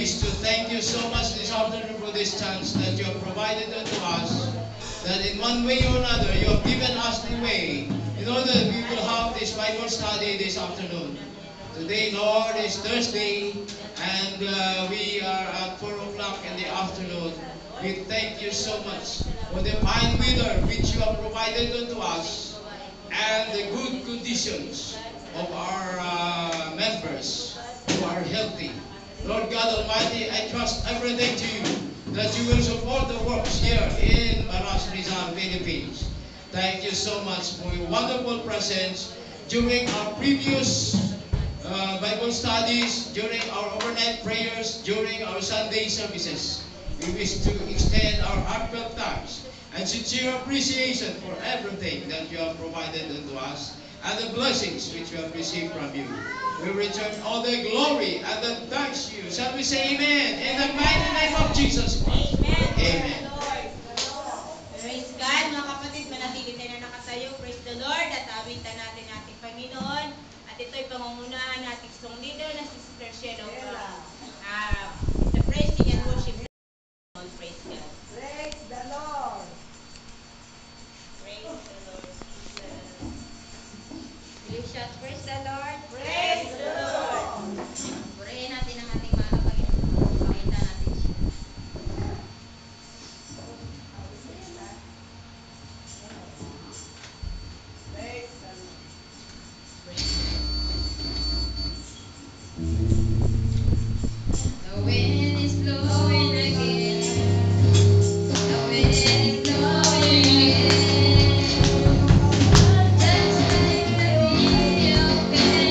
wish to thank you so much this afternoon for this chance that you have provided unto us, that in one way or another you have given us the way in order that we will have this Bible study this afternoon. Today, Lord, is Thursday, and we are at 4 o'clock in the afternoon. We thank you so much for the fine weather which you have provided unto us and the good conditions of our members who are healthy. Lord God Almighty, I trust everything to you, that you will support the works here in Maras Rizal, Philippines. Thank you so much for your wonderful presence during our previous Bible studies, during our overnight prayers, during our Sunday services. We wish to extend our heartfelt thanks and sincere appreciation for everything that you have provided unto us and the blessings which we have received from you. We return all the glory and the thanks to you. Shall we say amen? In the mighty name of Jesus Christ. Amen. Amen. Praise God, mga kapatid, manatili tayo na nakatayo. Praise the Lord. At awitan natin ating Panginoon. At ito'y pangungunahan nating song leader na si Sister Shelo from the praising and worship. Praise God. Praise the Lord. Praise the Lord. Will you shout, praise the Lord? Praise the Lord. Purihin natin ang ating mahal na Panginoon. Pakita natin siya. Praise the Lord. The wind is blowing again. The wind is blowing again. Just like the video can.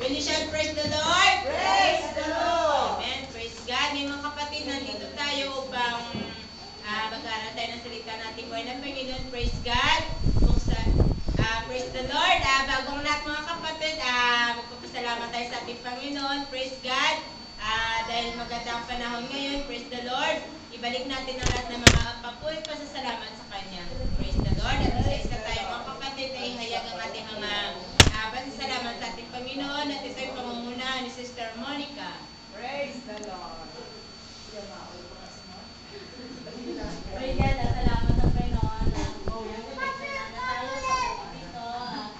Will you shout praise the Lord? Praise the Lord. Amen. Praise God. Ngayon mga kapatid, nandito tayo upang mag-aaral tayo ng salita natin buhay ng Panginoon. Praise God. Praise the Lord. Bagong lahat mga kapatid, magpapasalamat tayo sa ating Panginoon. Praise God. Dahil magandang panahon ngayon, praise the Lord. Ibalik natin ang lahat ng mga papulit pasasalamat sa Kanya. Praise the Lord. At isa-isa tayo mga kapatid ay hayag ang ating mga pasasalamat sa ating Panginoon. At ito ay pangunguna ni Sister Monica. Praise the Lord. Praise God, salamat sa Panginoon na proteksyonan na tayo sa dito at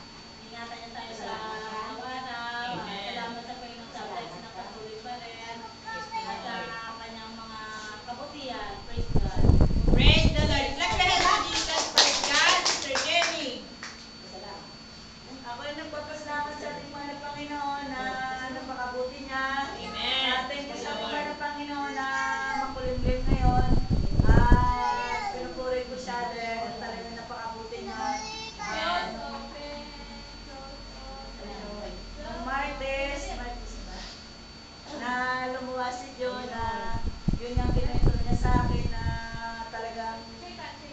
ingatan niya tayo sa araw-araw. Amen. Salamat sa Panginoon sa blessing na patuloy pa rin at sa kanyang mga kabutihan. Praise God. Praise the Lord. Clap your hands to Jesus. Praise God. Sister Jenny. Ako ay nagpapasalamat sa ating mga Panginoon na napakabuti niya. Amen. Thank you sa ating mga Panginoon na makulimlim ngayon. At pinupuri ko siya dahil talagang napakabuti niya. Nung Martes na lumuwas si John na yun yung kinento niya sa akin na talagang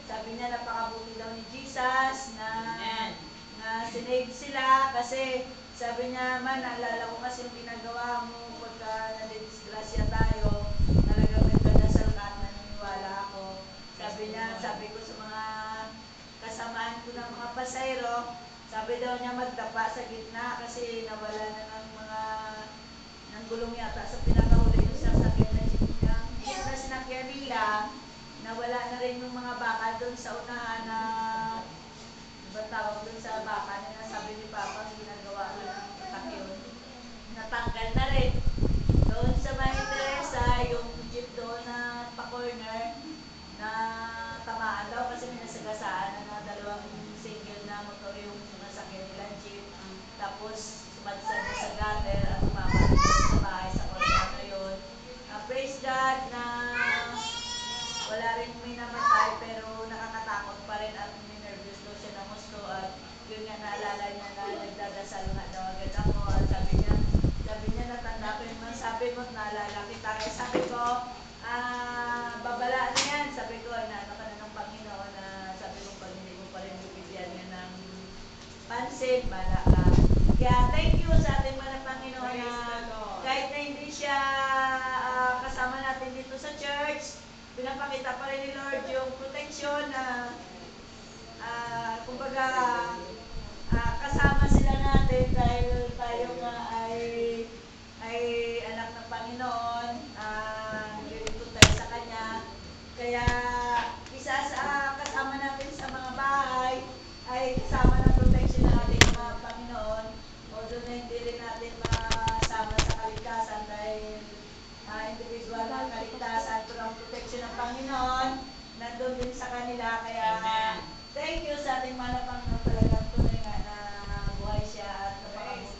sabi niya napakabuti daw ni Jesus na sinave sila kasi sabi niya man, naalala ko kasi yung ginagawa mo pagka nadidisgrasya tayo, talagang nagdadasal ka at naniniwala ako. Sabi ko sa mga kasamaan ko ng mga pasayro, sabi daw niya magdapa sa gitna kasi nawala na ng gulong yata sa pinakahuli yung sasakyan na jeep niya. Yung na sinakyan nila, nawala na rin yung mga bakal doon sa unahan na diba tawag doon sa baka na sabi ni Papa, ginagawa ko ng takyon. Natanggal na rin. Doon sa May Teresa, yung jeep doon na pa-corner, na tamaan daw kasi may nasagasaan na dalawang single na motor yung nasakyan nilang jeep. Tapos sumadsad na sa gutter at tumama sa bahay sa corner na yun. Praise God na wala rin may namatay pero nakakatakot pa rin at nervous daw siya ng gusto at yun nga naalala niya na nagdadasal nga daw agad ako at sabi niya natanda ko yung sabi mo naalala kita kaya sabi ko babala na yan sabi ko inaano ka na ng Panginoon na sabi ko pag hindi mo pa rin bibigyan niya ng pansin bala ka kaya thank you sa ating mga Panginoon na kahit na hindi siya kasama natin dito sa church pinapakita pa rin ni Lord yung protection na kumbaga kasama sila natin dahil tayo nga ay anak ng Panginoon, nililingkod tayo sa Kanya. Kaya isa sa kasama natin sa mga bahay ay kasama ng protection ng ating mga Panginoon. Although na hindi rin natin masama sa kaligtasan dahil individual na kaligtasan pero ang protection ng Panginoon nandun din sa kanila. Kaya Amen. thank you sa ating mga Panginoon talagang tunay nga na buhay siya at napakabuti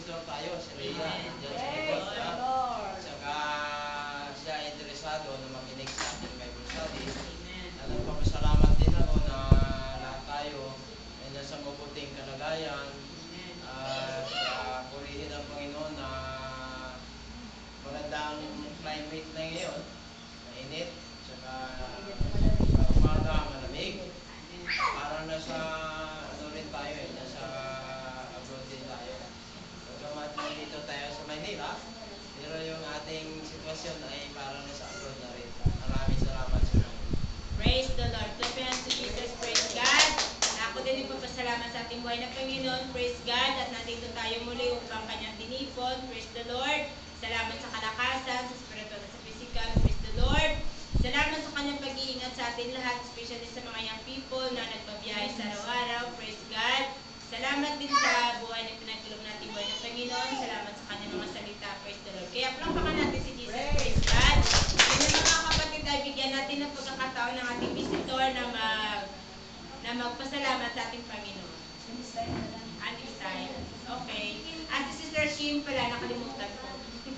pastor tayo, si Rhea. Amen. Diyan sa Praise likod. the Lord. Saka siya interesado na makinig sa ating Bible study. Amen. Nagpapasalamat din ako na lahat tayo ay nasa mabuting kalagayan. Amen. At purihin ang Panginoon na magandang climate na ngayon. Mainit. Saka sa umaga malamig. Amen. Parang nasa ano rin tayo eh, nasa abroad din tayo. Pagkamat nandito tayo sa Manila, pero yung ating sitwasyon ay parang nasa abroad na rin. Maraming salamat sa Panginoon. Praise the Lord. Clap your hands to Jesus. Praise God. Ako din ipapasalamat sa ating buhay na Panginoon. Praise God. At nandito tayo muli upang kanyang tinipon. Praise the Lord. Salamat sa kalakasan, sa spiritual at sa physical. Praise the Lord. Salamat sa kanyang pag-iingat sa atin lahat, especially sa mga young people na nagbabiyahe sa araw-araw. Praise God. Salamat din sa buhay na pinagkulong natin buhay ng Panginoon. Salamat sa kanyang mga salita. Praise the Lord. Kaya palakpakan natin si Jesus. Praise God. Ngayon mga kapatid ay bigyan natin ng pagkakataon ng ating visitor na magpasalamat sa ating Panginoon. At this time. Okay. At si Sister Shim pala, nakalimutan ko.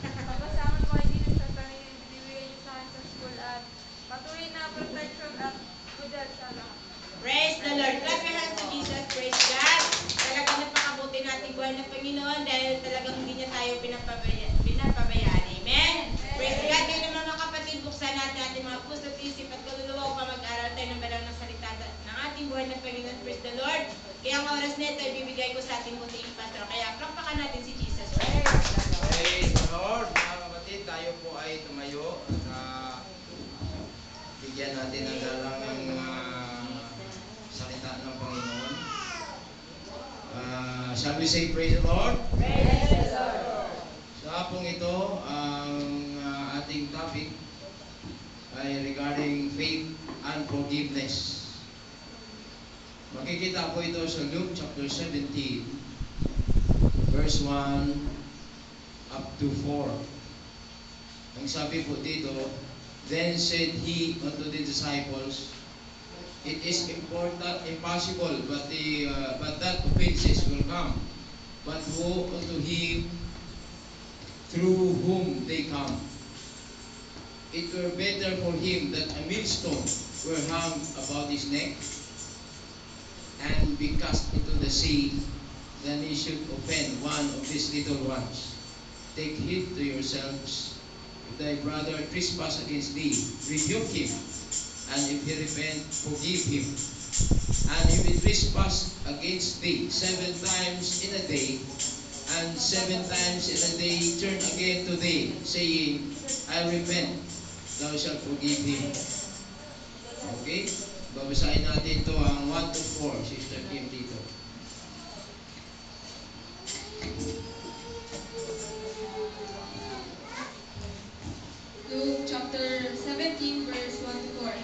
Pagkasama ko ay din sa Panginoon, binibigay niyo sa akin sa school at patuloy na protection at kudal sa lahat. Praise the Lord. Clap your hands to Jesus. Praise God. Talagang napakabuti nating buhay ng Panginoon dahil talagang hindi niya tayo pinapabayaan. Amen. Praise God. Kaya naman mga kapatid, buksan natin ating mga puso at isip at kaluluwa upang mag-aral tayo ng banal ng salita ng ating buhay ng Panginoon. Praise the Lord. Kaya ang oras na ito ay bibigay ko sa ating munting pastor. Kaya palakpakan natin si Jesus. Praise the Lord. Mga kapatid, tayo po ay tumayo at bigyan natin ng galang ng salita ng Panginoon. Shall we say praise the Lord? Praise the Lord. Sa hapong ito, ang ating topic ay regarding faith and forgiveness. Makikita po ito sa Luke chapter 17, verse 1 up to 4. Ang sabi po dito, then said he unto the disciples, it is impossible, but that offenses will come. But woe unto him through whom they come. It were better for him that a millstone were hung about his neck, and be cast into the sea, than he should offend one of these little ones. Take heed to yourselves. If thy brother trespass against thee, rebuke him, and if he repent, forgive him. And if he trespass against thee 7 times in a day, and 7 times in a day turn again to thee, saying, I repent, thou shalt forgive him. Okay? Babasahin natin ito ang 1 to 4, Sister Kim dito. Luke chapter 17 verse 1 to 4.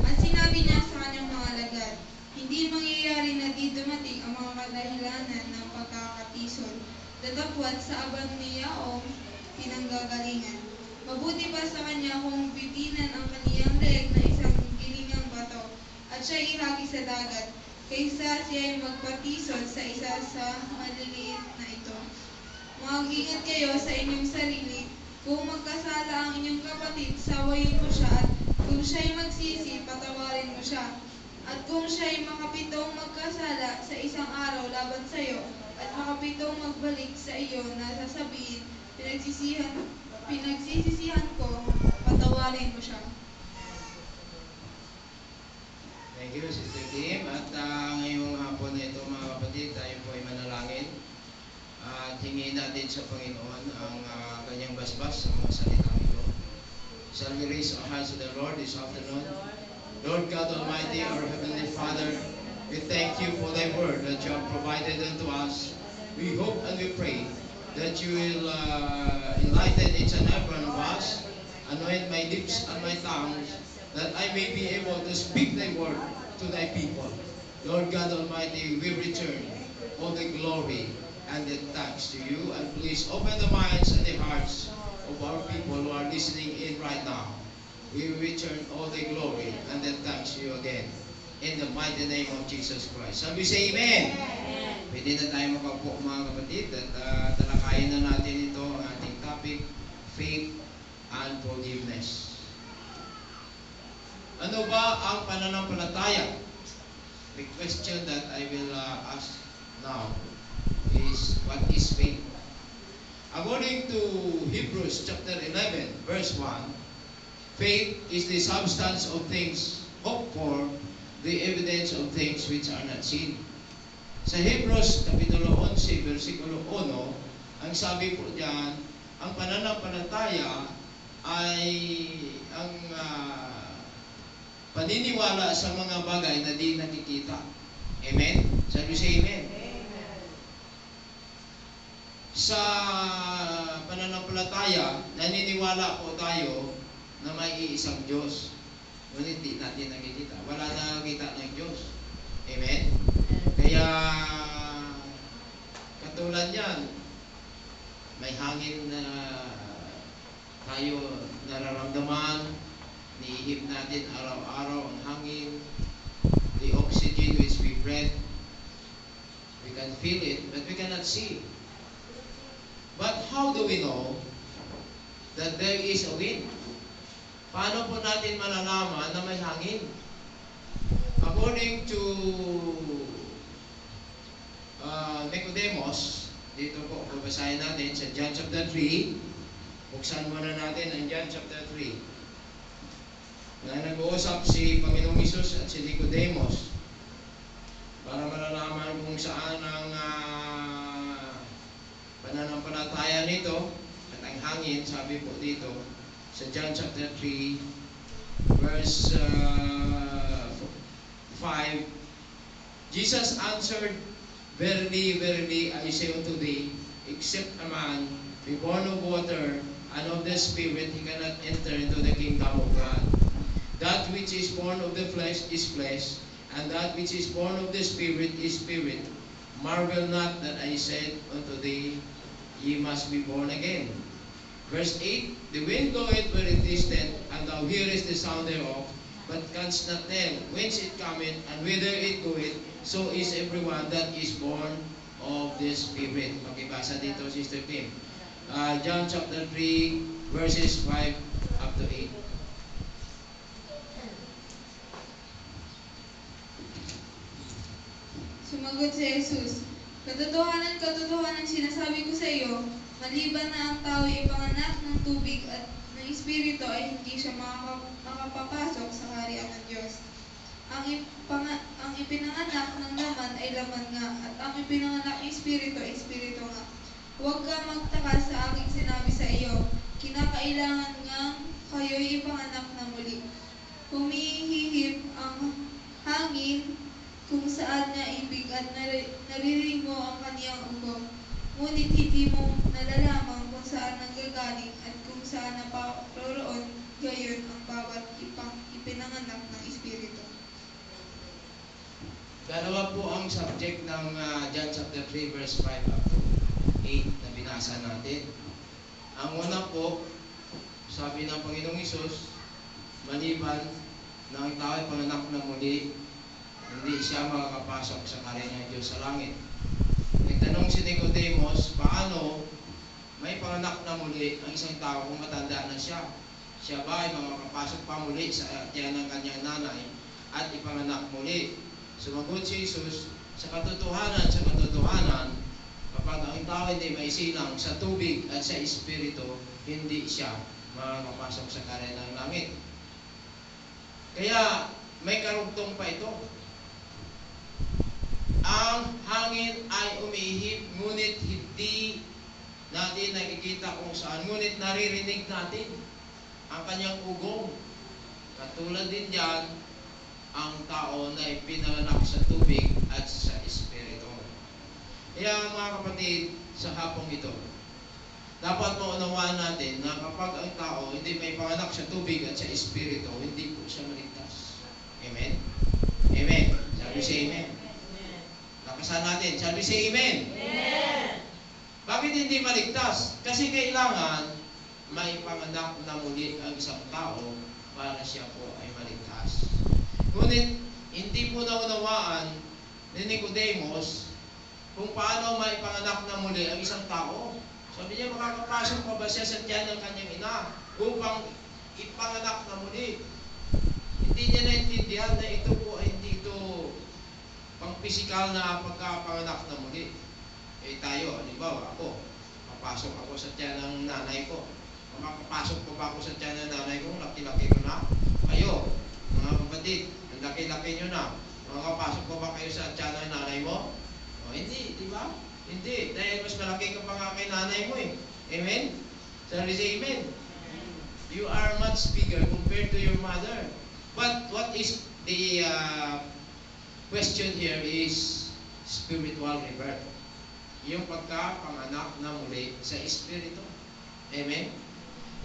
At sinabi niya sa kanyang mga alagad, hindi mangyayari na di dumating ang mga kadahilanan ng pagkakatisod, datapwat sa abang niya o pinanggagalingan. Mabuti pa sa kanya kung bitinan ang kaniyang leeg na isang gilingang bato at siya ihagi sa dagat, kaysa siya ay magpatisod sa isa sa maliliit na ito. Mag-ingat kayo sa inyong sarili. Kung magkasala ang inyong kapatid, sawayin mo siya, at kung siya'y magsisi, patawarin mo siya. At kung siya'y makapitong magkasala sa isang araw laban sa iyo, at makapitong magbalik sa iyo na sasabihin, pinagsisisihan ko, patawarin mo siya. Thank you, Sister Kim. At ngayong hapon na ito, mga kapatid, tayo po ay manalangin. At hingin natin sa Panginoon ang kanyang basbas sa mga salitang ito. Shall we raise our hands to the Lord this afternoon? Lord God Almighty, our Heavenly Father, we thank you for thy word that you have provided unto us. We hope and we pray that you will enlighten each and every one of us, anoint my lips and my tongue, that I may be able to speak thy word to thy people. Lord God Almighty, we return all the glory and the thanks to you, and please open the minds and the hearts of our people who are listening in right now. We return all the glory and the thanks to you again, in the mighty name of Jesus Christ. And we say amen. Amen. Pwede na tayo makaupo mga kapatid at talakayin na natin ito ang ating topic, faith and forgiveness. Ano ba ang pananampalataya? The question that I will ask now is, what is faith? According to Hebrews chapter 11, verse 1, faith is the substance of things hoped for, the evidence of things which are not seen. Sa Hebrews Kapitulo 11, versikulo 1, ang sabi po diyan, ang pananampalataya ay ang paniniwala sa mga bagay na di nakikita. Amen? Sabi sa amen. Sa pananampalataya, naniniwala po tayo na may iisang Diyos. Ngunit di natin nakikita. Wala na nakikita ng Diyos. Amen? Kaya, katulad yan, may hangin na tayo nararamdaman, niihip natin araw-araw ang hangin, the oxygen which we breathe, we can feel it, but we cannot see. But how do we know that there is a wind? Paano po natin malalaman na may hangin? According to Nicodemus, dito po, babasahin natin sa John chapter 3. Buksan muna natin ang John chapter 3. Na nag-uusap si Panginoong Hesus at si Nicodemus para malalaman kung saan ang pananampalataya nito at ang hangin. Sabi po dito sa John chapter 3 verse 5, Jesus answered, "Verily, verily, I say unto thee, except a man be born of water and of the Spirit, he cannot enter into the kingdom of God. That which is born of the flesh is flesh, and that which is born of the Spirit is spirit. Marvel not that I said unto thee, ye must be born again." Verse 8, "The wind bloweth where it listeth, and thou hearest the sound thereof, but canst not tell whence it cometh, and whither it goeth. So is everyone that is born of the Spirit." Okay, basa dito, Sister Kim. John chapter 3, verses 5 up to 8. Sumagot si Jesus, "Katotohanan, katotohanan sinasabi ko sa iyo, maliban na ang tao ay ipanganak ng tubig at ng Espiritu ay hindi siya makapapasok sa kaharian ng Diyos. Ang ipinanganak ng laman ay laman nga, at ang ipinanganak ng Espiritu ay Espiritu nga. Huwag ka magtaka sa aking sinabi sa iyo, kinakailangan nga kayo'y ipanganak na muli. Humihihip ang hangin kung saan niya ibig at naririnig mo ang kaniyang ugong. Ngunit hindi mo nalalaman kung saan nanggagaling at kung saan naparoroon, gayon ang bawat ipinanganak ng Espiritu." Dalawa po ang subject ng John chapter 3 verse 5 up to 8 na binasa natin. Ang una po, sabi ng Panginoong Hesus, maliban na ang tao ay panganak na muli, hindi siya makakapasok sa kaharian ng Diyos sa langit. Nagtanong si Nicodemus, paano may panganak na muli ang isang tao kung matanda na siya? Siya ba ay makakapasok pa muli sa tiyan ng kanyang nanay at ipanganak muli? Sumagot si Jesus, sa katotohanan, kapag ang tao hindi may silang sa tubig at sa Espiritu, hindi siya makakapasok sa kaharian ng langit. Kaya may karugtong pa ito. Ang hangin ay umihip, ngunit hindi natin nakikita kung saan, ngunit naririnig natin ang kanyang ugong. Katulad din diyan ang tao na ipinanganak sa tubig at sa Espiritu. Kaya mga kapatid, sa hapong ito, dapat maunawaan natin na kapag ang tao hindi may panganak sa tubig at sa Espiritu, hindi po siya maligtas. Amen? Amen. Sabi siya amen. Lakasan natin. Sabi siya amen. Amen. Bakit hindi maligtas? Kasi kailangan may panganak na muli ang isang tao para siya po ay maligtas. Ngunit, hindi po naunawaan ni Nicodemus kung paano maipanganak na muli ang isang tao. Sabi niya, makakapasok pa ba siya sa tiyan ng kanyang ina upang ipanganak na muli? Hindi niya naintindihan na ito po ay hindi ito pang pisikal na pagkapanganak na muli. Eh tayo, halimbawa ako, papasok ako sa tiyan ng nanay ko. Makakapasok pa ba ako sa tiyan ng nanay ko? Laki-laki ko na. Kayo, mga kapatid, ang laki-laki nyo na. Makakapasok pa ba kayo sa tiyan ng nanay mo? O, hindi, di ba? Hindi, dahil mas malaki ka pa nga kay nanay mo eh. Amen? Sorry, say amen. You are much bigger compared to your mother. But what is the question here is spiritual rebirth. Yung pagkapanganak na muli sa Espiritu. Amen?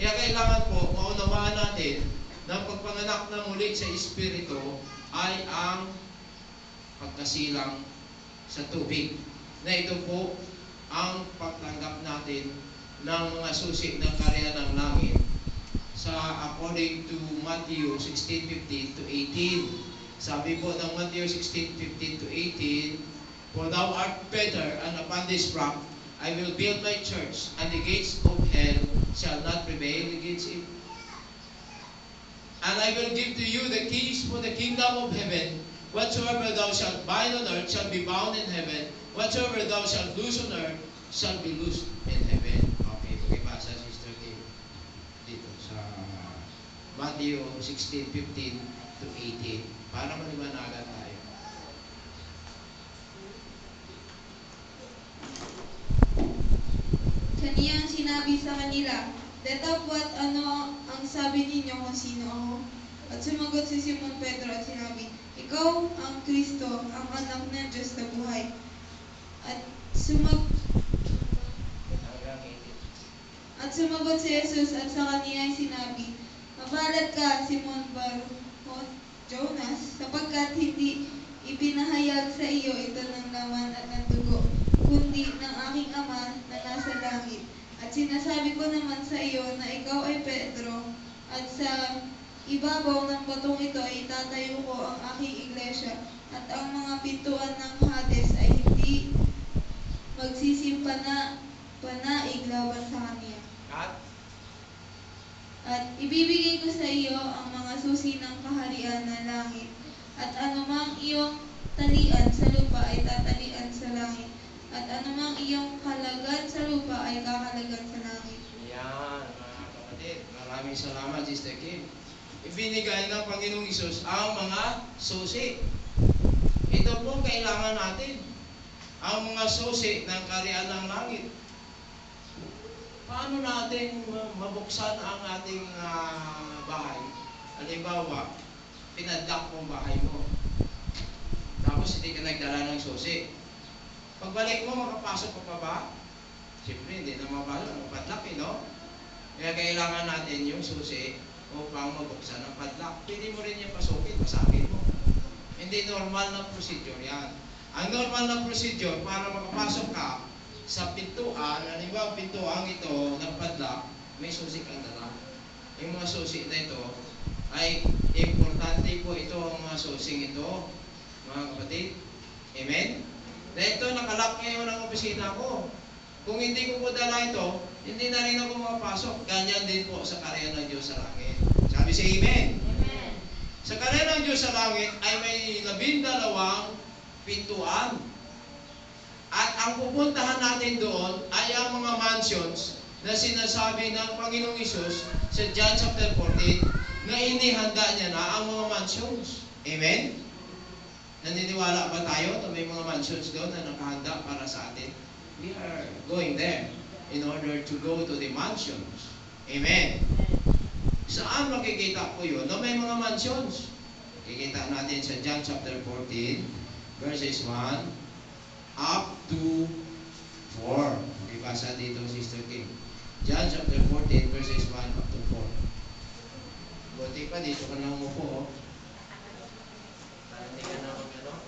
Kaya kailangan po maunawaan natin na pagpanganak na muli sa Espiritu ay ang pagkasilang sa tubig. Na ito po ang pagtanggap natin ng mga susi ng karya ng langit sa according to Matthew 16:15 to 18. Sabi po ng Matthew 16:15 to 18, "For thou art Peter, and upon this rock I will build my church, and the gates of hell shall not prevail against it. And I will give to you the keys for the kingdom of heaven. Whatsoever thou shalt bind on earth shall be bound in heaven. Whatsoever thou shalt loose on earth shall be loosed in heaven." Okay, pakibasa Sister Kim dito sa Matthew 16:15 to 18 para maliwanagan tayo. Kaniyang sinabi sa kanila, "Datapwat ano ang sabi ninyo kung sino ako?" At sumagot si Simon Pedro at sinabi, "Ikaw ang Kristo, ang anak ng Diyos na buhay." At sumagot si Jesus at sa kaniya ay sinabi, "Mabalat ka, Simon Bar-Jonas, sapagkat hindi ipinahayag sa iyo ito ng laman at ng dugo, kundi ng aking Ama na nasa langit. At sinasabi ko naman sa iyo na ikaw ay Pedro, at sa ibabaw ng batong ito ay itatayo ko ang aking iglesia, at ang mga pintuan ng Hades ay hindi magsisimpanaig laban sa kaniya. At ibibigay ko sa iyo ang mga susi ng kaharian ng langit, at anumang iyong talian sa lupa ay tatalian sa langit, at anumang iyong kalagad sa lupa ay kakalagad sa langit." Yan, mga kapatid. Maraming salamat, Sister Kim. Ibinigay ng Panginoong Isus ang mga susi. Ito po kailangan natin. Ang mga susi ng kaharian ng langit. Paano natin mabuksan ang ating bahay? Halimbawa, pinadlock mo ang bahay mo. Tapos hindi ka nagdala ng susi. Pagbalik mo, makapasok ka pa ba? Siyempre, hindi na mapasok. Padlock no? Kaya kailangan natin yung susi upang mabuksan ang padlock. Pwede mo rin yung pasukin, pasakit mo. Hindi normal na procedure yan. Ang normal na procedure para makapasok ka sa pintuan, halimbawa pintuan ito ng padlock, may susi kang dala. Yung mga susi na ito ay importante po ito ang mga susing ito, mga kapatid. Amen? Na ito, nakalock ngayon ang opisina ko. Kung hindi ko po dala ito, hindi na rin ako makapasok. Ganyan din po sa karya ng Diyos sa langit. Sabi sa Amen? Amen. Sa karya ng Diyos sa langit ay may 12 pintuan. At ang pupuntahan natin doon ay ang mga mansions na sinasabi ng Panginoong Isus sa John chapter 14 na inihanda niya na ang mga mansions. Amen? Naniniwala ba tayo na may mga mansions doon na nakahanda para sa atin? We are going there in order to go to the mansions. Amen? Saan makikita po yun na may mga mansions? Makikita natin sa John chapter 14 verses 1 up to 4. Makibasa dito, Sister Kim. John chapter 14 verses 1 up to 4. Buti pa, dito ka na umupo, oh. Para hindi ka na punta doon.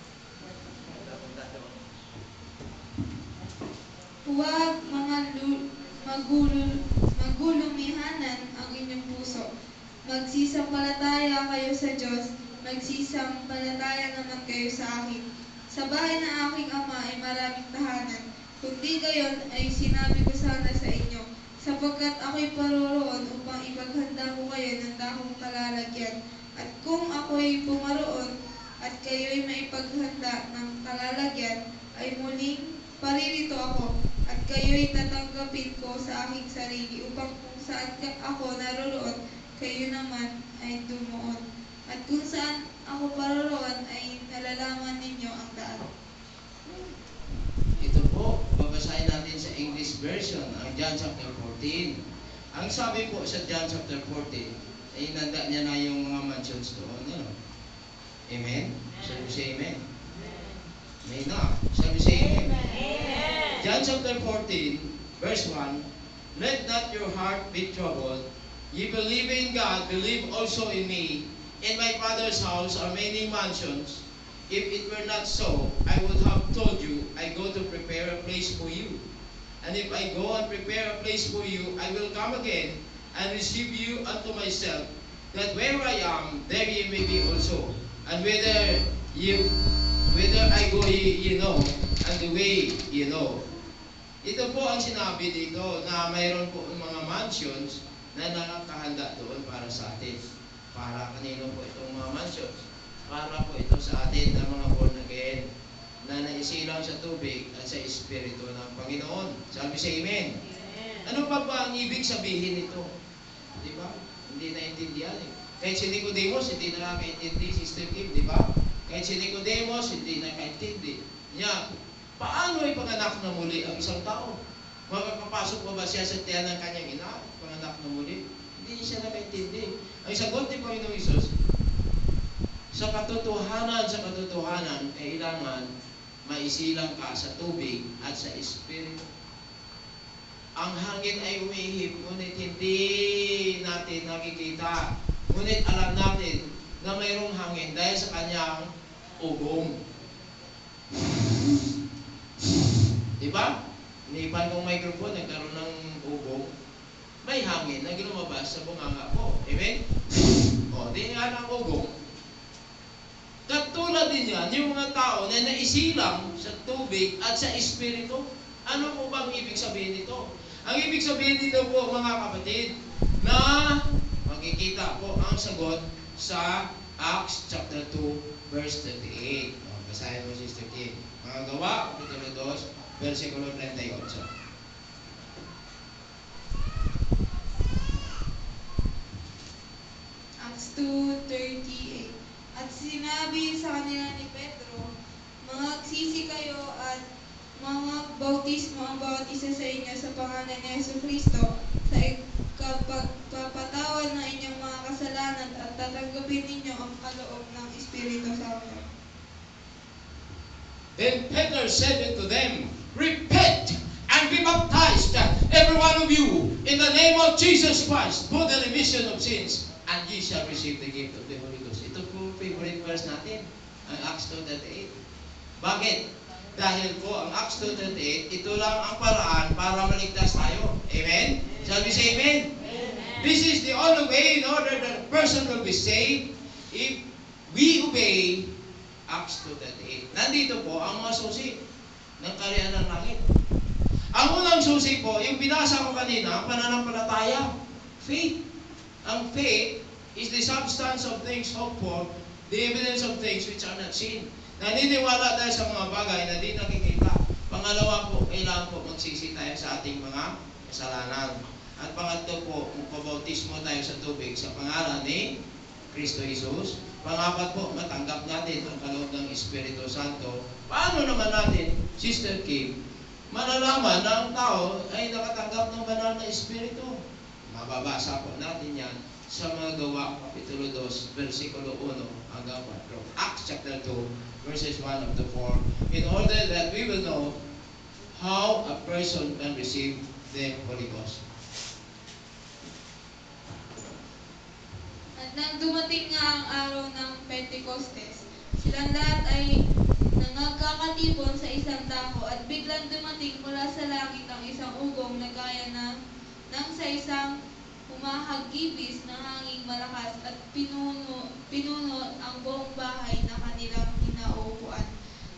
"Huwag magulumihanan ang inyong puso. Magsisampalataya kayo sa Diyos, magsisampalataya naman kayo sa akin. Sa bahay ng aking ama ay maraming tahanan. Kundi gayon ay sinabi ko sana sa inyo, sapagkat ako'y paroroon upang ipaghanda ko kayo ng dakong kalalagyan. At kung ako'y pumaroon at kayo'y maipaghanda ng kalalagyan, ay muling paririto ako at kayo'y tatanggapin ko sa aking sarili upang kung saan ako naroroon, kayo naman ay dumuon. At kung saan ako paroroon ay nalalaman ninyo ang daan. Ito po, babasahin natin sa English version, ang John chapter 14. Ang sabi po sa John chapter 14, ay nanda niya na yung mga mansions doon. Ano? Amen? Shall we say amen? May na. Shall we say amen? Amen. John chapter 14, verse 1, let not your heart be troubled. Ye believe in God, believe also in me. In my Father's house are many mansions. If it were not so, I would have told you, I go to prepare a place for you. And if I go and prepare a place for you, I will come again and receive you unto myself, that where I am, there ye may be also. And whither I go, ye know, and the way ye know. Ito po ang sinabi dito na mayroon po mga mansions na nakakahanda doon para sa atin. Para kanino po itong mga mansions? Para po ito sa atin na mga born again na naisilang sa tubig at sa Espiritu ng Panginoon. Sabi sa amen. Ano pa ba ang ibig sabihin nito? Di ba? Hindi naintindihan eh. Kahit si Nicodemus, hindi nakakaintindi, Sister Kim, di ba? Kahit si Nicodemus, hindi nakaintindi. Niya, paano ipanganak na muli ang isang tao? Makakapasok pa ba siya sa tiyan ng kanyang ina? Panganak na muli? Hindi siya nakaintindi. Ang sagot ni Panginoong Isus, sa katotohanan, kailangan maisilang ka sa tubig at sa Espiritu. Ang hangin ay umihip, ngunit hindi natin nakikita. Ngunit alam natin na mayroong hangin dahil sa kanyang ugong. Diba? Inipan kong microphone, nagkaroon ng ugong. May hangin na lumabas sa bunganga ko. Amen? O, di nga ng ugong. Katulad din yan, yung mga tao na naisilang sa tubig at sa Espiritu. Ano po bang ibig sabihin nito? Ang ibig sabihin nito po, mga kapatid, na makikita po ang sagot sa Acts chapter 2, verse 38. Basahin mo, Sister Kim. Mga Gawa, kapitulo 2, versikulo 38. Acts 2:38. At sinabi sa kanila ni Pedro, magsisi kayo at mga bautismo ang bawat isa sa inyo sa pangalan ni Jesucristo sa ikapagpapatawad ng inyong mga kasalanan at tatanggapin ninyo ang kaloob ng Espiritu Santo. Then Peter said unto them, repent and be baptized, every one of you, in the name of Jesus Christ, for the remission of sins, and ye shall receive the gift of the Holy Ghost. Ito po favorite verse natin, ang Acts 2:38. Bakit? Dahil po ang Acts 2:38, ito lang ang paraan para maligtas tayo. Amen? Shall we say amen? Amen. This is the only way in order that a person will be saved if we obey Acts 2:38. Nandito po ang mga susi ng kaharian ng langit. Ang unang susi po, yung binasa ko kanina, ang pananampalataya, faith. Ang faith is the substance of things hoped for, the evidence of things which are not seen. Naniniwala tayo sa mga bagay na di nakikita. Pangalawa po, kailangan po magsisi tayo sa ating mga kasalanan. At pangatlo po, magpabautismo tayo sa tubig sa pangalan ni Kristo Jesus. Pangapat po, matanggap natin ang kaloob ng Espiritu Santo. Paano naman natin, Sister Kim, malalaman na ang tao ay nakatanggap ng banal na Espiritu? Mababasa po natin yan sa mga Gawa, kapitulo 2, versikulo 1 hanggang 4. Acts chapter 2, verses 1 up to 4, in order that we will know how a person can receive the Holy Ghost. At nang dumating nga ang araw ng Pentecostes, silang lahat ay nangagkakatipon sa isang dako at biglang dumating mula sa langit ang isang ugong na gaya ng sa isang humahagibis na hanging malakas at pinuno ang buong bahay na kanilang hinaupuan.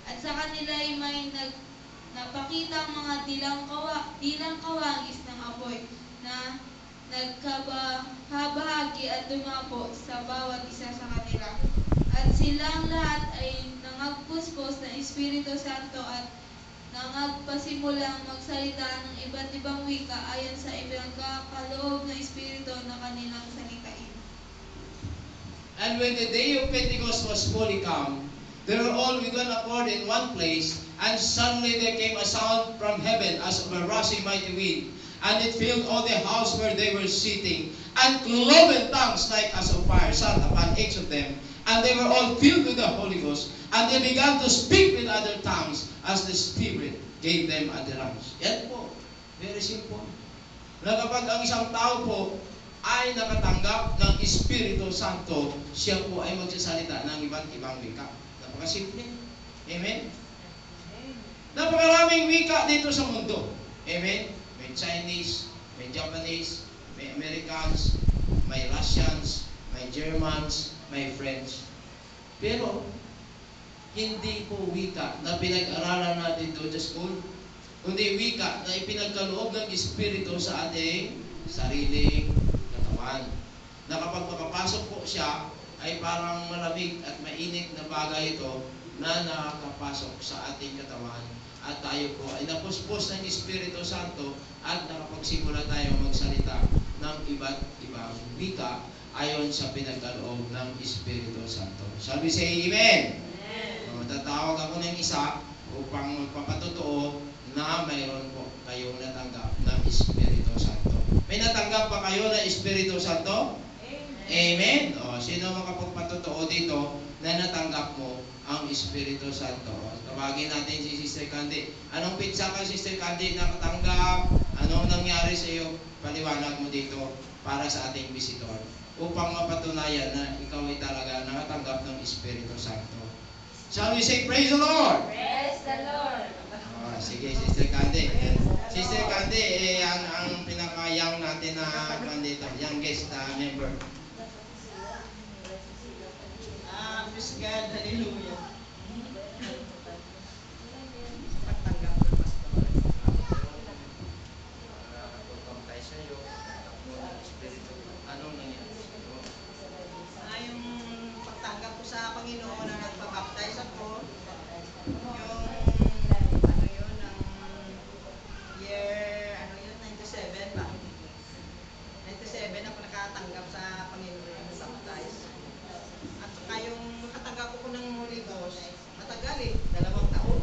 At sa sila'y may napakitang mga dilang kawangis ng apoy na nagkabahagi at dumapo sa bawat isa sa kanila. At silang lahat ay nangagpuspos ng Espiritu Santo at nangagpasimulang magsalita ng iba't ibang wika ayon sa ipinagkakaloob ng Espiritu na kanilang salitain. And when the day of Pentecost was fully come, they were all with one accord in one place, and suddenly there came a sound from heaven as of a rushing mighty wind, and it filled all the house where they were sitting, and cloven tongues like as of fire sat upon each of them, and they were all filled with the Holy Ghost, and they began to speak with other tongues as the Spirit gave them utterance. Yan po. Very simple. Na kapag ang isang tao po ay nakatanggap ng Espiritu Santo, siya po ay magsasalita ng iba't ibang wika. Napakasimple. Amen? Napakaraming wika dito sa mundo. Amen? May Chinese, may Japanese, may Americans, may Russians, may Germans, may French. Pero, hindi po wika na pinag-aralan natin doon sa school, kundi wika na ipinagkaloob ng Espiritu sa ating sariling katawan. Na kapag makapasok po siya, ay parang malamig at mainit na bagay ito na nakakapasok sa ating katawan. At tayo po ay napuspos ng Espiritu Santo at nakapagsimula tayo magsalita ng iba't ibang wika ayon sa pinagkaloob ng Espiritu Santo. Shall we say Amen? Tatawag ako ng isa upang magpapatotoo na mayroon po kayong natanggap ng Espiritu Santo. May natanggap ba kayo ng Espiritu Santo? Amen. O, sino makapagpatotoo dito na natanggap mo ang Espiritu Santo? Tawagin natin si Sister Candy. Anong pizza ka, Sister Candy, nakatanggap? Anong nangyari sa iyo? Paliwanag mo dito para sa ating visitor upang mapatunayan na ikaw ay talaga nakatanggap ng Espiritu Santo. Shall we say praise the Lord? Praise the Lord. Oh, sige, Sister Candy. Sister Candy, yan ang pinaka-young natin na dito, youngest member. Praise God, hallelujah. Pagtanggap ng pastor. Pagkamatay sa iyo, Espiritu, anong nangyari sa iyo? Yung pagtanggap ko sa Panginoon na nagpabaptize ako, yung ng year, 97 ba? 97 ako nakatanggap sa Panginoon na baptize. At saka yung nakatanggap ko ng Holy Ghost, matagal 2 taon.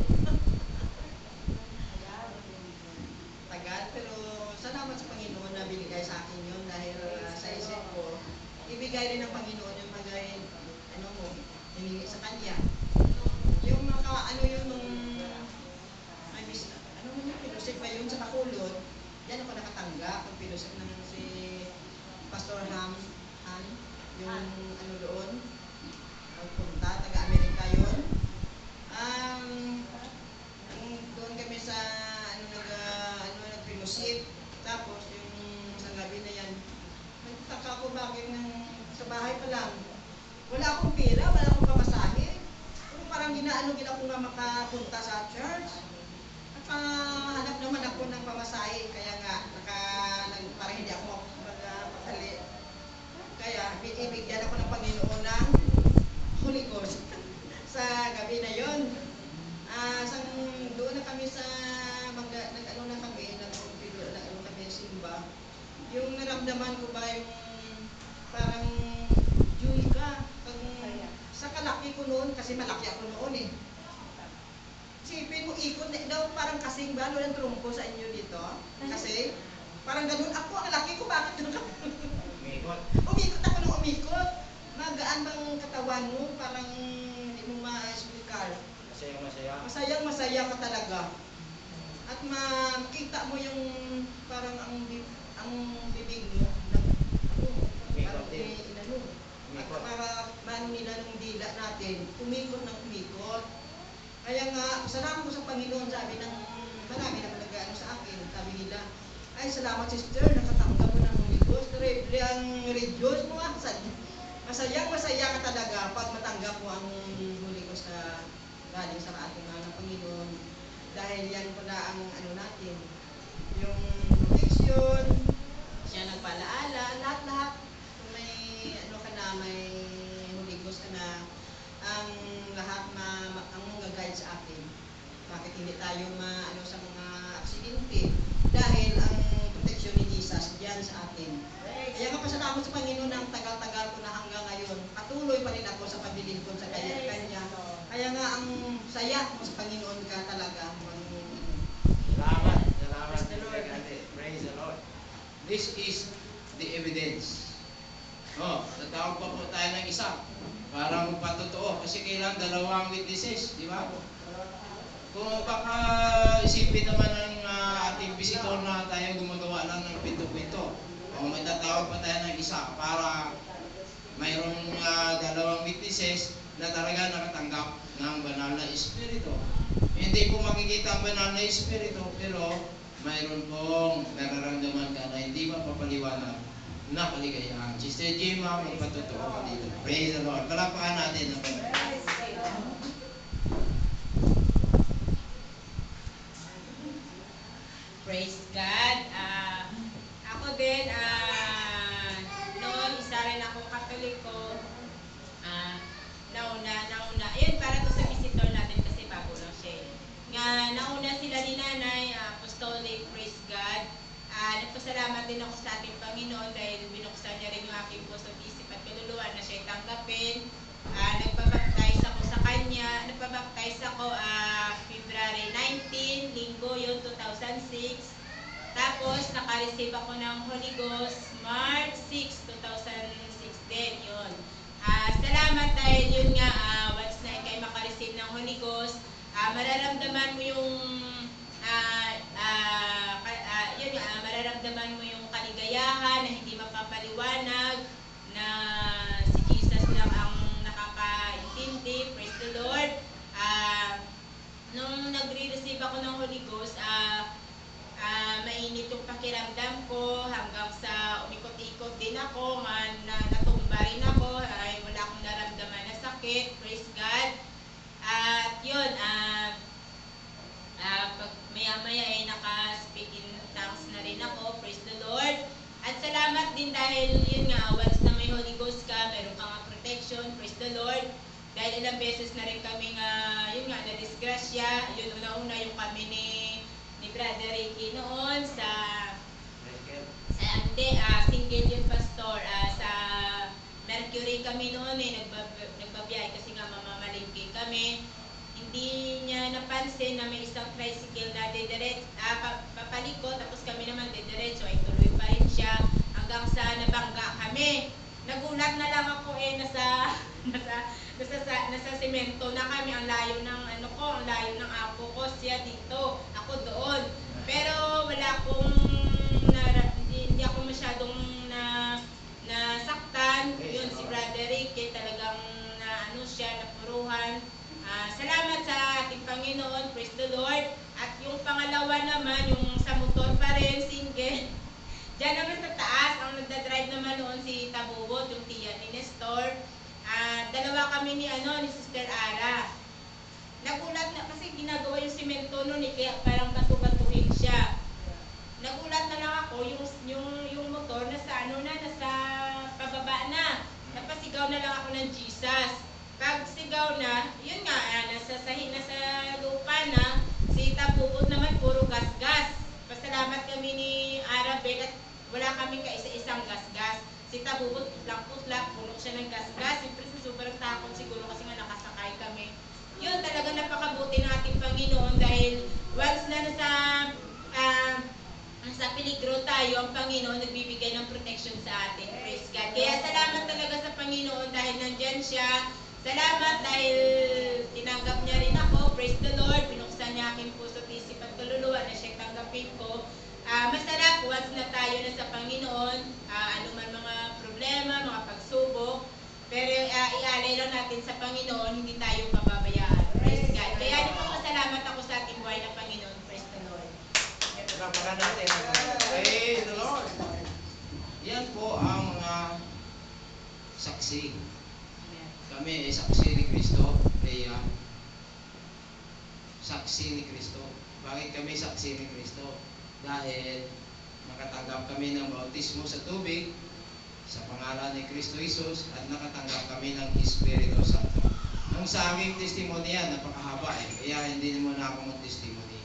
Tagal, pero salamat sa Panginoon na binigay sa akin yun dahil sa isip ko, ibigay rin ng Panginoon yung bagay, hiningi sa Kanya. Yung pinusit pa yun sa Bacolod, yan ako nakatanggap, yung pinusit ng si Pastor Han, yung doon, punta, taga-Amerika yun. Doon kami sa, nagpinusit, tapos yung sa gabi na yan, nagtaka ko bakit sa bahay pa lang, wala akong pera, wala akong pamasahe. Pero parang ginaano ko nga makapunta sa church. Nakahanap naman ako ng pamasahe, kaya nga, parang hindi ako magpapakali. Kaya, binibigyan ako ng Panginoon ng Holy Ghost sa gabi na yon. Doon na kami sa, kami simba. Yung naramdaman ko ba yung parang joy ka. Sa kalaki ko noon, kasi malaki ako noon eh. Sipin mo, ikot na daw, parang kasing ba, walang trungko sa inyo dito. Kasi, parang ganun ako, ang laki ko, bakit doon ka? Umikot ako nung umikot. Magaan bang katawan mo, parang hindi mo ma-explicar. Masayang-masaya ka talaga. At makita mo yung parang ang bibig mo. Parang at para maano nila ng dila natin, umikot ng umikot. Kaya nga, salamat ko sa Panginoon, sabi ng marami naman nag-ano sa akin, sabi nila, ay salamat sister, nakatanggap mo ng Holy Ghost, terrible ang rejoice mo, masayang-masaya ka talaga pag matanggap mo ang Holy Ghost na galing sa ating Panginoon. Dahil yan pala ang ano natin, yung protection, siya nagpalaala, lahat-lahat. Kung may ano ka na, may Holy Ghost ka na, ang lahat ang mag-guide sa atin. Bakit hindi tayo ano sa mga aksidente? Dahil ang protection ni Jesus diyan sa atin. Kaya kapasalamat sa Panginoon ang tagal-tagal ko na hanggang ngayon. Patuloy pa rin ako sa paglilingkod sa Kanya. Kaya nga ang saya mo sa Panginoon ka talaga. Salamat. Praise the Lord. This is the evidence. Natawag pa po tayo ng isa para magpatotoo kasi kailangan dalawang witnesses, di ba? Kung baka isipin naman ng ating visitor na tayo gumagawa lang ng pinto-pinto. O may tatawag pa tayo ng isa para mayroong dalawang witnesses na talaga nakatanggap ng banal na Espiritu. Hindi po makikita ang banal na Espiritu pero mayroon pong nararamdaman ka na hindi mapapaliwanag na kaligayahan. Sister Jima, magpatotoo ka dito. Praise the Lord. Palakpakan natin ang Panginoon. Praise God. Ako din, noon, isa rin akong Katoliko. Nauna. Ayun, para to sa visitor natin kasi bago lang siya. Nga, nauna sila ni Nanay, Apostolic, praise God. Nagpasalamat din ako sa ating Panginoon dahil binuksan niya rin yung aking puso, isip at kaluluwa na siya'y tanggapin. Nagpabaptize ako sa kanya. Nagpabaptize ako February 19, linggo yun, 2006. Tapos, naka-receive ako ng Holy Ghost March 6, 2006 din, yun. Salamat dahil yun nga, once na kayo maka-receive ng Holy Ghost, mararamdaman mo yung mararamdaman mo yung kaligayahan na hindi mapapaliwanag, na si Jesus lang ang nakakaintindi. Praise the Lord. Nung nagre-receive ako ng Holy Ghost, mainit yung pakiramdam ko hanggang sa umikot-ikot din ako, natumba rin ako, wala akong naramdaman na sakit. Praise God. At yun, pag maya-maya naka-speak in tongues na rin ako. Praise the Lord. At salamat din dahil yun nga, once na may Holy Ghost ka, meron kang protection. Praise the Lord. Dahil ilang beses na rin kami yun nga, na-disgrasya. Yun, una-una yung kami ni Brother Ricky noon sa single yun, pastor. Sa Mercury kami noon nagbabiyay kasi nga mamamalingki kami. Hindi niya napansin na may isang tricycle na papaliko, tapos kami naman didiretso, ay tuloy pa rin siya hanggang sa nabangga kami. Nagulat na lang ako nasa semento na kami, ang layo ng ang layo ng apo ko, siya dito, ako doon. Pero wala akong hindi ako masyadong nasaktan. Yun si Brother Ricky talagang napuruhan. Salamat sa ating Panginoon, praise the Lord. At yung pangalawa naman, yung sa motor pa rin, single. Diyan naman sa taas, ang nagdadrive naman noon si Tabubot, yung tiya ni Nestor. Dalawa kami ni Sister Ara. Nagulat na kasi ginagawa yung simento noon kaya parang batu-batuin siya. Nagulat na lang ako yung motor nasa nasa pababa na. Napasigaw na lang ako ng Jesus. Pag sigaw na, yun nga, nasa lupa na, si Tabubot naman puro gas-gas. Pasalamat kami ni Arabel at wala kami kaisa-isang gas-gas. Si Tabubot putlak-putlak, puno siya ng gas-gas. Siyempre sa sobrang takot siguro kasi nga nakasakay kami. Yun, talaga napakabuti ng ating Panginoon dahil once na nasa peligro tayo, ang Panginoon nagbibigay ng protection sa atin. Praise God. Kaya salamat talaga sa Panginoon dahil nandyan siya. Salamat dahil tinanggap niya rin ako. Praise the Lord. Binuksan niya aking puso at isip at kaluluwa na siya tanggapin ko. Masarap once na tayo na sa Panginoon, anuman mga problema, mga pagsubok, pero ialay lang natin sa Panginoon, hindi tayo pababayaan. Praise God. Kaya nagpapasalamat ako sa ating buhay ng Panginoon. Praise the Lord. Pagpapakanan natin. Praise the Lord. Yan po ang mga saksi. Kami ay saksi ni Kristo. Kaya saksi ni Kristo. Bakit kami saksi ni Kristo? Dahil nakatanggap kami ng bautismo sa tubig sa pangalan ni Kristo Jesus at nakatanggap kami ng Espiritu Santo. Ang sa aking testimony yan, napakahaba kaya hindi muna ako mag-testimony.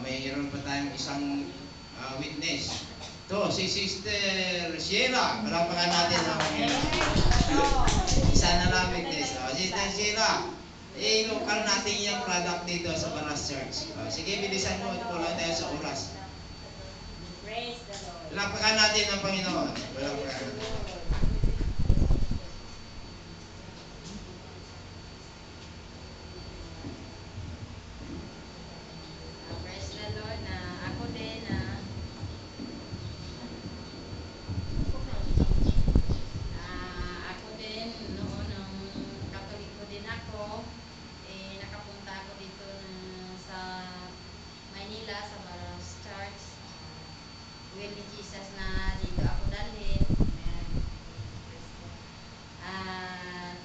Mayroon pa tayong isang witness. To, si Sister Sheila. Palapakan natin ang isa na lang witness. Sister Sheila, i-local natin yung product dito sa Baras Church. Sige, bilisan mo. Kulang tayo sa oras. Praise the Lord. Palapakan natin ang Panginoon. Palapakan natin. Praise the Lord na ako din noon ng Katoliko din ako, nakapunta ako dito sa Maynila sa Baras Church. Will ni Jesus na dito ako dalhin.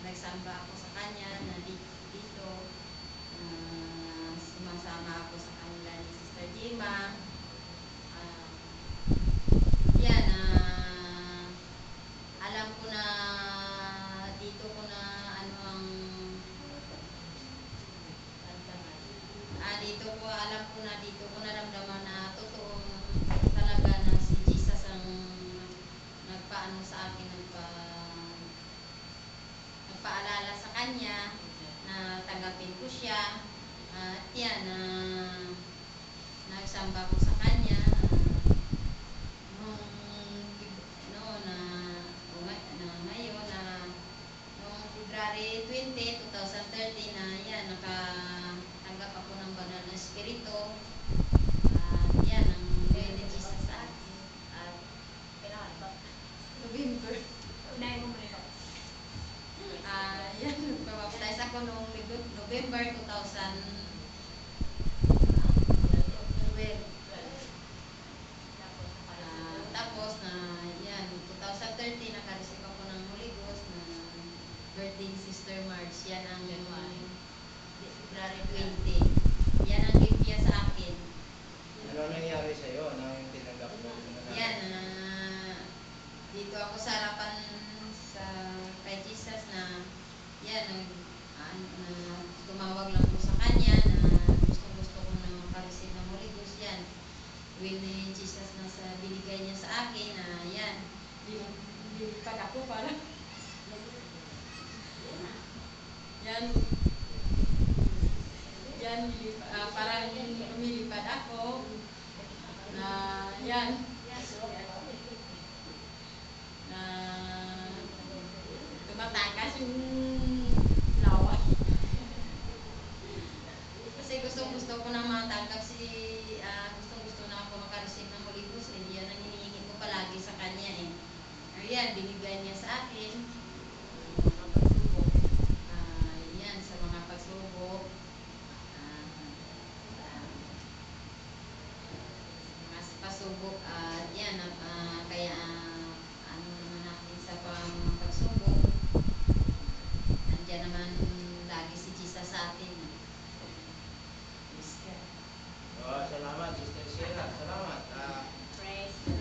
Nagsamba ako sa kanya na dito. Sumasama ako sa kanila ni Sister Jima. Alam ko na dito ko na dito ko naramdaman na totoong talaga na si Jesus ang nagpaano sa akin, nagpaalala sa kanya na tanggapin ko siya. At yan, nagsamba ko sa kanya noong February 20, 2013 na yan, nakatanggap ako ng banal na espiritu. Yan ang gawin ni Jesus sa akin. At November. Yan, nagpapapatize ako noong November 2012. Tapos na yan, 2013 naka-receive ako ng Holy Ghost na birthday ni Sister Marge. Yan ang February 20. Yan ang gift niya sa akin. Ano nangyari sa'yo nang tinanggap mo? Yan, dito ako sa harapan kay Jesus na yan, tumawag lang ko sa kanya na gusto ko na makareceive ng Holy Ghost. Yan, will ni Jesus na binigay niya sa akin na yan, lilipad ako para parang lumilipad ako na yan na tumatakas yung lawas. Kasi gusto ko na matanggap gusto na ako makareceive ng Holy Ghost. Yan ang hinihingi ko palagi sa kanya Ayan, binigay niya sa akin mga pagsubok. Yan, sa mga pagsubok. Mga pasubok at yan, kaya ano naman natin sa pagsubok. Nandiyan naman lagi si Jesus sa atin. Yes, God. Salamat, Sister Sheila. Salamat. Praise the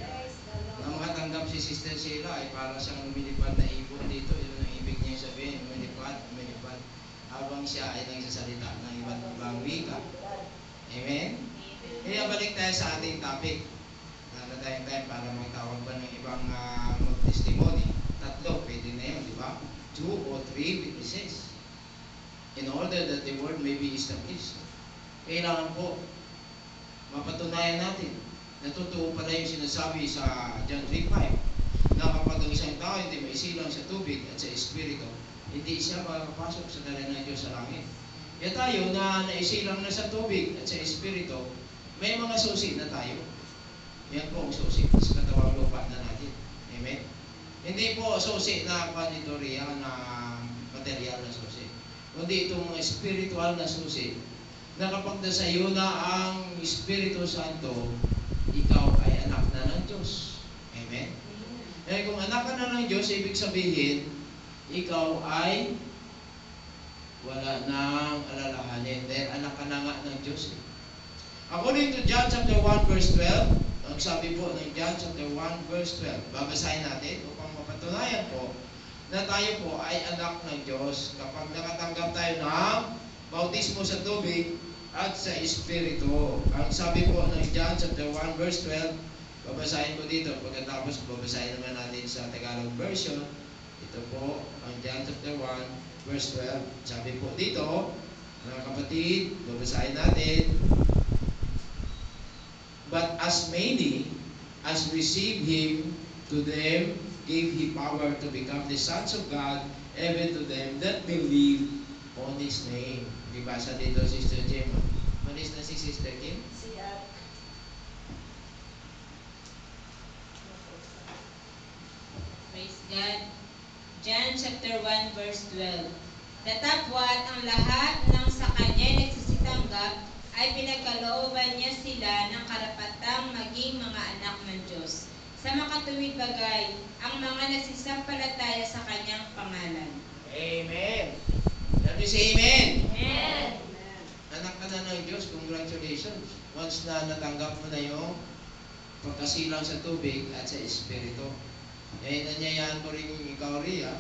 Lord. Nang makatanggap si Sister Sheila ay para siyang lumilipad na ibon dito. Yun ang ibig niya sabihin, lumilipad. Habang siya ay nagsasalita ng iba't ibang wika. Amen? Kaya balik tayo sa ating topic. Nada tayong time para magtawag pa ng ibang mag-testimony. 3, pwede na yun, di ba? 2 or 3 witnesses. In order that the word may be established. Kailangan po mapatunayan natin na totoo pala yung sinasabi sa John 3:5 na kapag ang isang tao hindi maisilang sa tubig at sa espiritu, hindi siya makakapasok sa dala ng Diyos sa langit. Kaya tayo na naisilang na sa tubig at sa espiritu, may mga susi na tayo. Yan po ang susi sa katawang lupa na natin. Amen? Hindi po susi na panditoria na material na susi. Kundi itong spiritual na susi na kapag nasa iyo na ang Espiritu Santo, ikaw ay anak na ng Diyos. Amen? Eh kung anak ka na ng Diyos, ibig sabihin, ikaw ay wala nang alalahanin. Dahil anak ka na nga ng Diyos. According to John chapter 1 verse 12, ang sabi po ng John chapter 1 verse 12, babasahin natin upang mapatunayan po na tayo po ay anak ng Diyos kapag nakatanggap tayo ng bautismo sa tubig at sa Espiritu. Ang sabi po ng John chapter 1 verse 12, babasahin ko dito, pagkatapos babasahin naman natin sa Tagalog version. Ito po ang John chapter 1 verse 12. Sabi po dito, mga kapatid, babasahin natin. But as many as receive Him, to them gave He power to become the sons of God, even to them that believe on His name. Di ba sa dito, Sister Gemma? Manis na si Sister Kim? Si Praise God. John chapter 1 verse 12. Datapwat ang lahat ng sa kanya nagsisitanggap ay pinagkalooban niya sila ng karapatang maging mga anak ng Diyos. Sa makatuwid bagay, ang mga nagsisampalataya sa kanyang pangalan. Amen. Sabi si Amen. Amen. Anak ka na ng Diyos, congratulations. Once na natanggap mo na yung pagkasilang sa tubig at sa Espiritu. Eh, nanyayahan ko rin ikaw, Ria,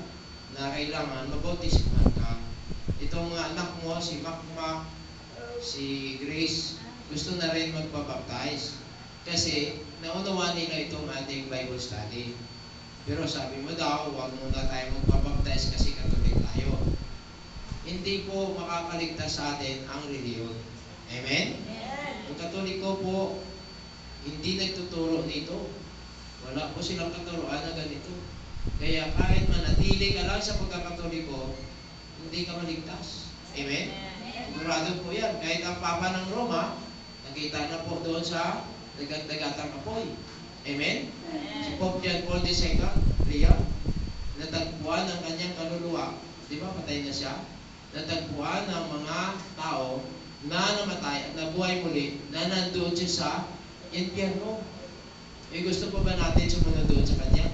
na kailangan mabautisman ka. Itong anak mo, si Makmak, si Grace, gusto na rin magpabaptize. Kasi naunawa nila itong ating Bible study. Pero sabi mo daw, huwag muna tayo magpabaptize kasi Katolik tayo. Hindi po makakaligtas sa atin ang reliyon. Amen? Ang Katoliko po, hindi nagtuturo nito. Wala po silang katuruan na ganito. Kaya kahit manatili ka lang sa pagkakatoliko, hindi ka maligtas. Amen? Sigurado po yan. Kahit ang Papa ng Roma, nakita na po doon sa dagat-dagatang apoy. Amen? Si Pope John Paul II, Ria, natagpuan ng kanyang kaluluwa. Di ba, patay na siya? Natagpuan ng mga tao na namatay at nabuhay muli na nandoon siya sa impyerno. Eh, gusto pa ba natin sumunod doon sa kanya?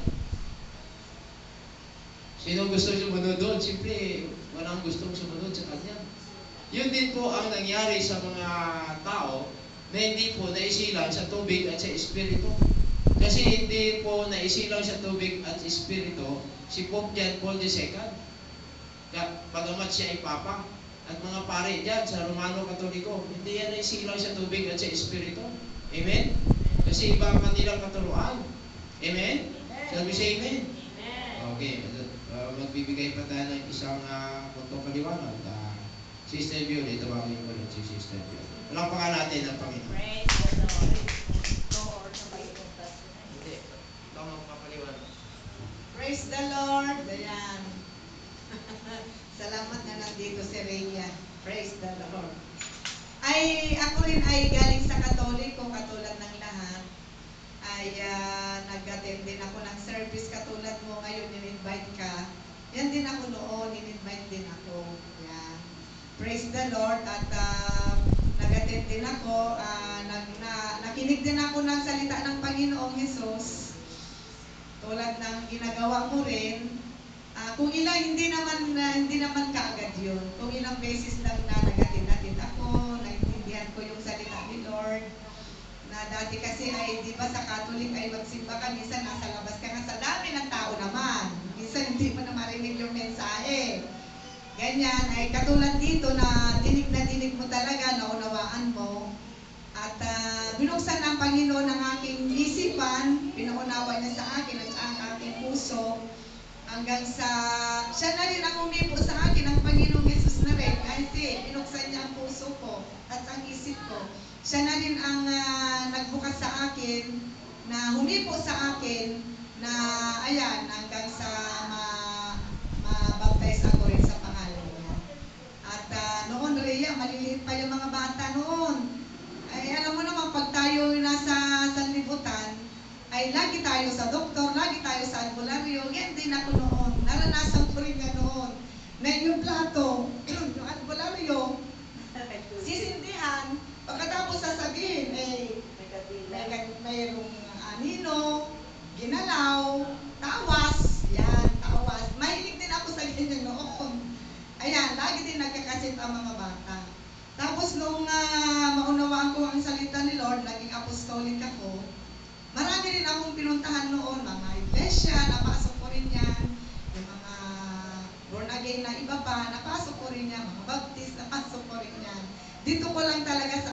Sino gusto sumunod doon? Siyempre, walang gustong sumunod sa kanya. Yun din po ang nangyari sa mga tao na hindi po naisilang sa tubig at sa Espiritu. Kasi hindi po naisilang sa tubig at Espiritu si Pope John Paul II. Pagamat siya ay Papa. At mga pare dyan sa Romano Katoliko, hindi yan naisilang sa tubig at sa Espiritu. Amen? Kasi iba ang kanilang katuruan. Amen? Sabi siya Amen? Okay. Magbibigay pa tayo ng isang puntong paliwanag. Sister Violet, tawagin ko rin si Sister Violet. Walang paka natin ang Panginoon. Praise the Lord. Hindi. Ikaw magpapaliwanag. Praise the Lord. Ayan. Salamat na nandito si Rhea. Praise the Lord. Ako rin ay galing sa Katoliko, katulad ng lahat. Nag-attend din ako ng service katulad mo. Ngayon, in-invite ka. Yan din ako noon, in-invite din ako. Yan. Praise the Lord. At nag-attend din ako. Nakinig din ako ng salita ng Panginoong Hesus. Tulad ng ginagawa mo rin. Kung ilang, hindi naman kaagad yun. Kung ilang beses lang na nag-attend ako, naintindihan ko yung salita ni Lord. Na dati kasi ay, di ba sa Catholic ay magsimba ka, minsan nasa labas ka nga sa dami ng tao naman. Minsan hindi mo na marinig yung mensahe. Ganyan, ay katulad dito na dinig mo talaga, naunawaan mo. At binuksan ng Panginoon ang aking isipan, pinaunawa niya sa akin at ang aking puso. Hanggang sa, siya na rin ang umipo sa akin, ang Panginoong Yesus na rin. Kasi binuksan niya ang puso ko at ang isip ko. Siya na rin ang nagbukas sa akin, na humipo sa akin, na ayan, hanggang sa mabaptize ako rin sa pangalan niya. At noon, Rhea, maliliit pa yung mga bata noon. Ay, alam mo naman, pag tayo nasa sanlibutan, ay lagi tayo sa doktor, lagi tayo sa albularyo. Yan din ako noon. Naranasan ko rin nga noon. Na yung plato, yung albularyo, sisindihan, pagkatapos sasabihin, mayroong anino, ginalaw, tawas. Yan, tawas. Mahilig din ako sa ganyan noon. Ayan, lagi din nagkakasit ang mga bata. Tapos nung maunawaan ko ang salita ni Lord, naging apostolic ako, marami rin akong pinuntahan noon, mga iglesia, napasok ko rin yan, yung mga born again na iba pa, napasok ko rin yan, mga baptist, napasok ko rin yan. Dito ko lang talaga sa